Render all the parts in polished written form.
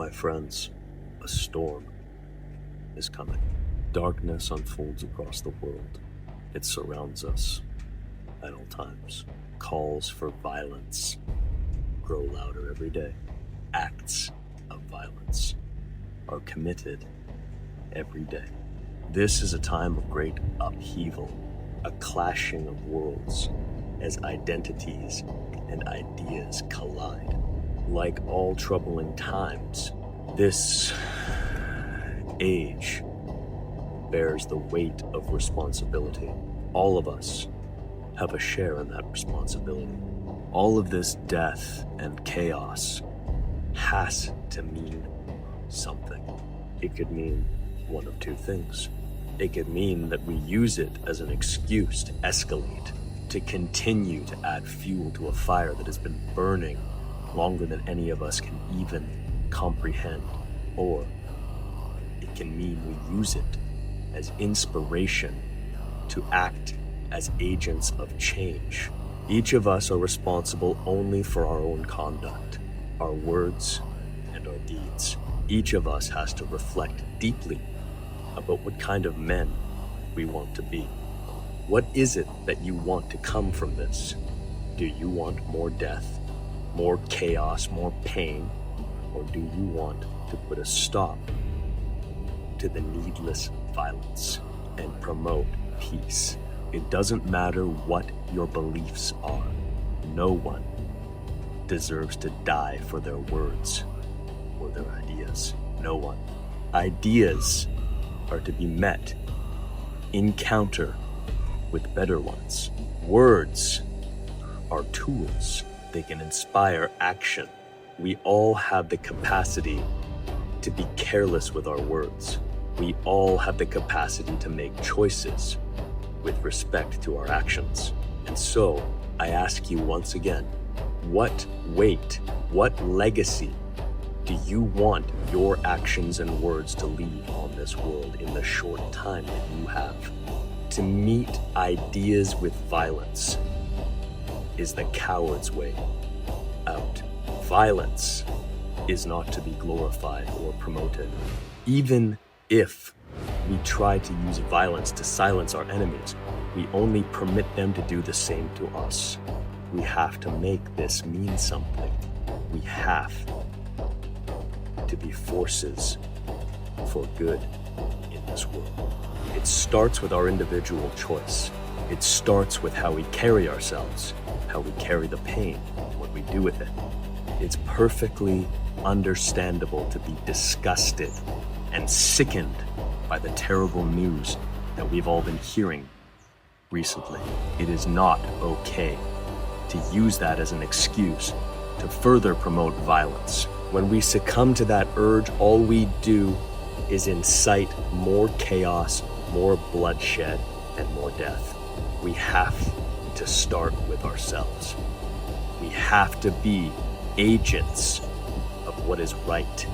My friends, a storm is coming. Darkness unfolds across the world. It surrounds us at all times. Calls for violence grow louder every day. Acts of violence are committed every day. This is a time of great upheaval, a clashing of worlds as identities and ideas collide. Like all troubling times, this age bears the weight of responsibility. All of us have a share in that responsibility. All of this death and chaos has to mean something. It could mean one of two things. It could mean that we use it as an excuse to escalate, to continue to add fuel to a fire that has been burning longer than any of us can even comprehend. Or it can mean we use it as inspiration to act as agents of change. Each of us are responsible only for our own conduct, our words, and our deeds. Each of us has to reflect deeply about what kind of men we want to be. What is it that you want to come from this? Do you want more death, more chaos, more pain, or do you want to put a stop to the needless violence and promote peace? It doesn't matter what your beliefs are. No one deserves to die for their words or their ideas. No one. Ideas are to be met in counter with better ones. Words are tools. They can inspire action. We all have the capacity to be careless with our words. We all have the capacity to make choices with respect to our actions. And so, I ask you once again, what weight, what legacy do you want your actions and words to leave on this world in the short time that you have? To meet ideas with violence is the coward's way out. Violence is not to be glorified or promoted. Even if we try to use violence to silence our enemies, we only permit them to do the same to us. We have to make this mean something. We have to be forces for good in this world. It starts with our individual choice. It starts with how we carry ourselves, how we carry the pain, what we do with it. It's perfectly understandable to be disgusted and sickened by the terrible news that we've all been hearing recently. It is not okay to use that as an excuse to further promote violence. When we succumb to that urge, all we do is incite more chaos, more bloodshed, and more death. We have to start with ourselves. We have to be agents of what is right,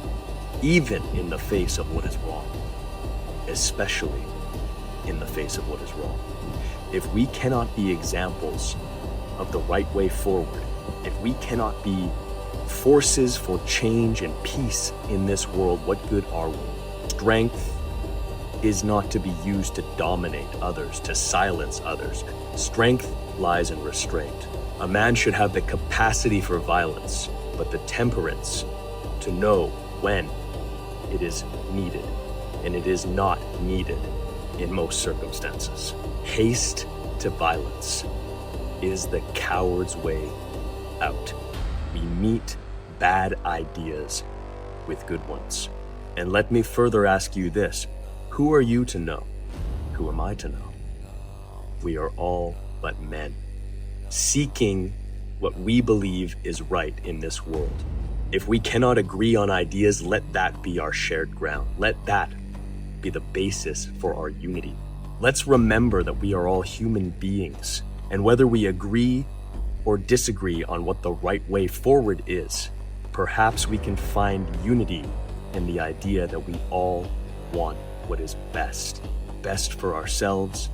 even in the face of what is wrong, especially in the face of what is wrong. If we cannot be examples of the right way forward, if we cannot be forces for change and peace in this world, what good are we? Strength is not to be used to dominate others, to silence others. Strength lies in restraint. A man should have the capacity for violence, but the temperance to know when it is needed, and it is not needed in most circumstances. Haste to violence is the coward's way out. We meet bad ideas with good ones. And let me further ask you this: who are you to know? Who am I to know? We are all but men, seeking what we believe is right in this world. If we cannot agree on ideas, let that be our shared ground. Let that be the basis for our unity. Let's remember that we are all human beings, and whether we agree or disagree on what the right way forward is, perhaps we can find unity in the idea that we all want what is best. Best for ourselves,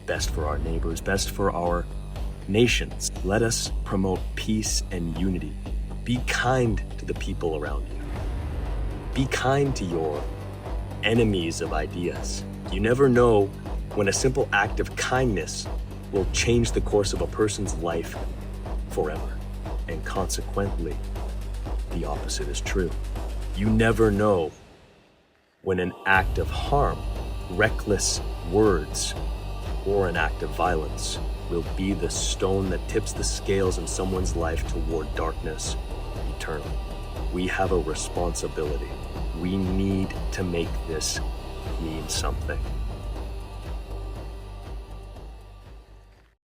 best for our neighbors, best for our nations. Let us promote peace and unity. Be kind to the people around you. Be kind to your enemies of ideas. You never know when a simple act of kindness will change the course of a person's life forever. And consequently, the opposite is true. You never know when an act of harm, reckless words, or an act of violence will be the stone that tips the scales in someone's life toward darkness eternal. We have a responsibility. We need to make this mean something.